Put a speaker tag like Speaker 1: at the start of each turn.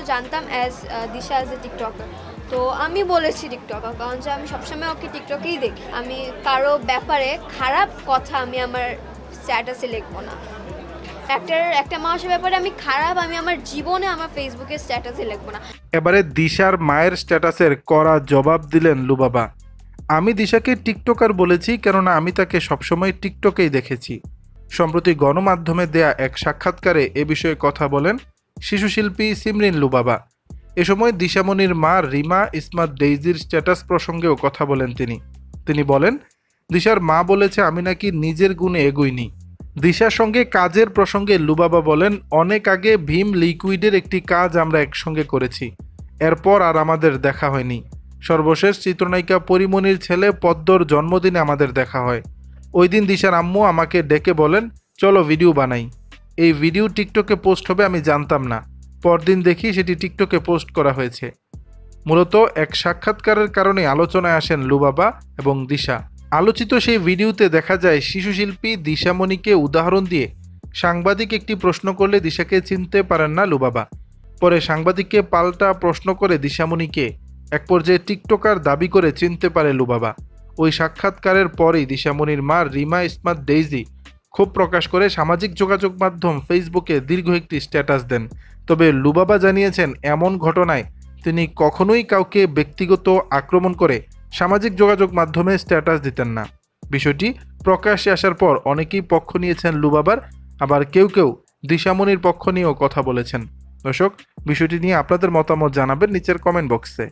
Speaker 1: জানতাম as Disha as a TikToker. তো আমি বলেছি টিকটকার, কারণ যে আমি সবসময় ওকে টিকটকেই দেখি। আমি কারো ব্যাপারে খারাপ কথা আমি আমার স্ট্যাটাসে লিখবো না। একটা মানুষের ব্যাপারে আমি আমার জীবনে আমার ফেসবুকে স্ট্যাটাসে লিখবো না।
Speaker 2: এবারে দিশার মায়ের স্ট্যাটাসের কড়া জবাব দিলেন লুবাবা। আমি দিশাকে টিকটকার বলেছি কেননা আমি তাকে সবসময় টিকটকেই দেখেছি। সম্প্রতি গণমাধ্যমে দেয়া এক সাক্ষাৎকারে এ বিষয়ে কথা বলেন শিশুশিল্পী সিমরিন লুবাবা। এ সময় দিশামণির মা রিমা ইসমাত ডেইজির স্ট্যাটাস প্রসঙ্গেও কথা বলেন তিনি বলেন, দিশার মা বলেছে আমি নাকি নিজের গুণে এগোইনি। দিশার সঙ্গে কাজের প্রসঙ্গে লুবাবা বলেন, অনেক আগে ভীম লিকুইডের একটি কাজ আমরা একসঙ্গে করেছি, এরপর আর আমাদের দেখা হয়নি। সর্বশেষ চিত্রনায়িকা পরিমণির ছেলে পদ্মর জন্মদিনে আমাদের দেখা হয়। ওই দিন দিশার আম্মু আমাকে ডেকে বলেন, চলো ভিডিও বানাই। এই ভিডিও টিকটকে পোস্ট হবে আমি জানতাম না, পরদিন দেখি সেটি টিকটকে পোস্ট করা হয়েছে। মূলত এক সাক্ষাৎকারের কারণে আলোচনায় আসেন লুবাবা এবং দিশা। আলোচিত সেই ভিডিওতে দেখা যায় শিশুশিল্পী দিশামণিকে উদাহরণ দিয়ে সাংবাদিক একটি প্রশ্ন করলে দিশাকে চিনতে পারেন না লুবাবা। পরে সাংবাদিককে পাল্টা প্রশ্ন করে দিশামণিকে এক পর্যায়ে টিকটকার দাবি করে চিনতে পারে লুবাবা। ওই সাক্ষাৎকারের পরেই দিশামণির মা রিমা ইসমাত ডেইজি ক্ষোভ প্রকাশ করে সামাজিক যোগাযোগ মাধ্যম ফেসবুকে দীর্ঘ একটি স্ট্যাটাস দেন। তবে লুবাবা জানিয়েছেন, এমন ঘটনায় তিনি কখনোই কাউকে ব্যক্তিগত আক্রমণ করে সামাজিক যোগাযোগ মাধ্যমে স্ট্যাটাস দিতেন না। বিষয়টি প্রকাশ্যে আসার পর অনেকেই পক্ষ নিয়েছেন লুবাবার, আবার কেউ কেউ দিশামণির পক্ষ নিয়েও কথা বলেছেন। দর্শক, বিষয়টি নিয়ে আপনাদের মতামত জানাবেন নিচের কমেন্ট বক্সে।